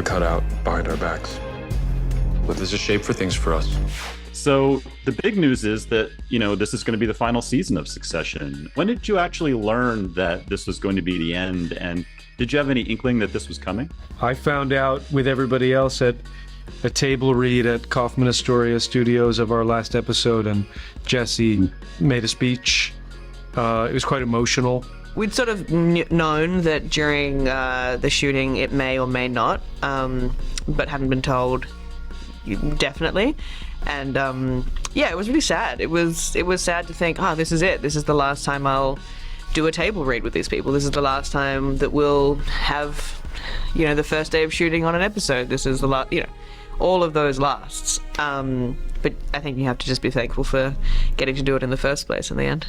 cut out behind our backs. But there's a shape for things for us. So the big news is that, this is going to be the final season of Succession. When did you actually learn that this was going to be the end? And did you have any inkling that this was coming? I found out with everybody else at a table read at Kaufman Astoria Studios of our last episode, and Jesse made a speech. It was quite emotional. We'd sort of known that during the shooting it may or may not, but hadn't been told definitely. And it was really sad. It was sad to think, this is it. This is the last time I'll do a table read with these people. This is the last time that we'll have, the first day of shooting on an episode. This is the last, all of those lasts. But I think you have to just be thankful for getting to do it in the first place in the end.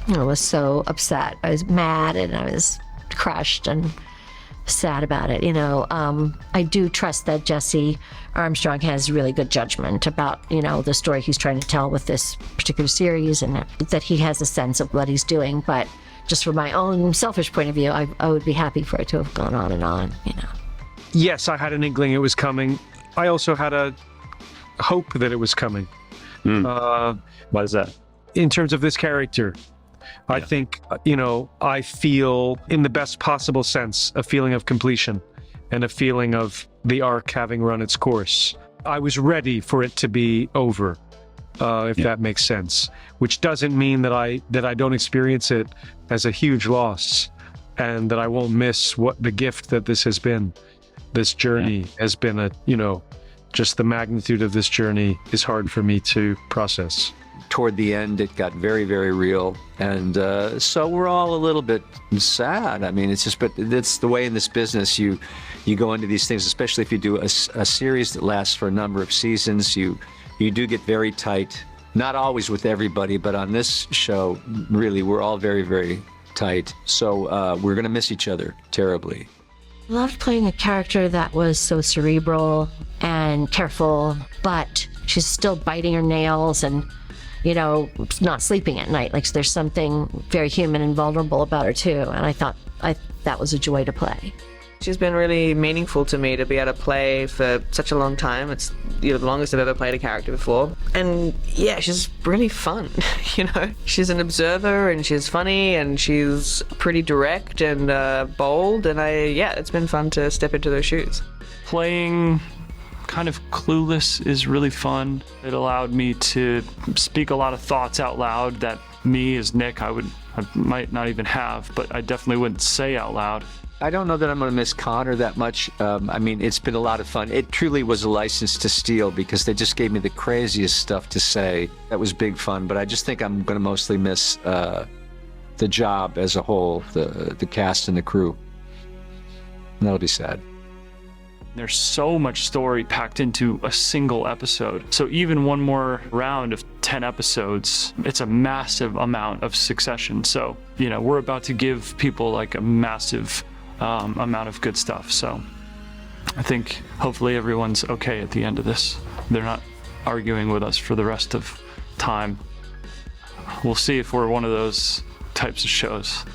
I was so upset. I was mad and I was crushed and sad about it. I do trust that Jesse Armstrong has really good judgment about, the story he's trying to tell with this particular series, and that he has a sense of what he's doing. But just from my own selfish point of view, I would be happy for it to have gone on and on, Yes, I had an inkling it was coming. I also had a hope that it was coming. Why is that? In terms of this character, I think, I feel, in the best possible sense, a feeling of completion and a feeling of the arc having run its course. I was ready for it to be over, if that makes sense, which doesn't mean that I don't experience it as a huge loss, and that I won't miss the gift that this has been. This journey has been just the magnitude of this journey is hard for me to process. Toward the end, it got very, very real. And so we're all a little bit sad. I mean, but it's the way in this business you go into these things, especially if you do a series that lasts for a number of seasons, you do get very tight. Not always with everybody, but on this show, really, we're all very, very tight. So we're going to miss each other terribly. I loved playing a character that was so cerebral and careful, but she's still biting her nails and not sleeping at night. Like, there's something very human and vulnerable about her too. And I thought that was a joy to play. She's been really meaningful to me to be able to play for such a long time. It's the longest I've ever played a character before. And she's really fun, She's an observer and she's funny and she's pretty direct and bold. And it's been fun to step into those shoes. Playing kind of clueless is really fun. It allowed me to speak a lot of thoughts out loud that me as Nick, I might not even have, but I definitely wouldn't say out loud. I don't know that I'm going to miss Connor that much. It's been a lot of fun. It truly was a license to steal because they just gave me the craziest stuff to say. That was big fun, but I just think I'm going to mostly miss the job as a whole, the cast and the crew. And that'll be sad. There's so much story packed into a single episode. So even one more round of 10 episodes, it's a massive amount of Succession. So, we're about to give people like a massive amount of good stuff. So I think hopefully everyone's okay at the end of this. They're not arguing with us for the rest of time. We'll see if we're one of those types of shows.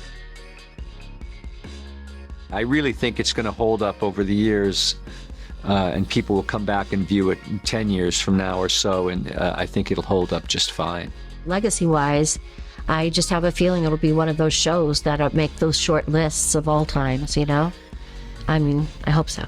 I really think it's going to hold up over the years, and people will come back and view it 10 years from now or so, and I think it'll hold up just fine. Legacy-wise, I just have a feeling it'll be one of those shows that make those short lists of all times, I mean, I hope so.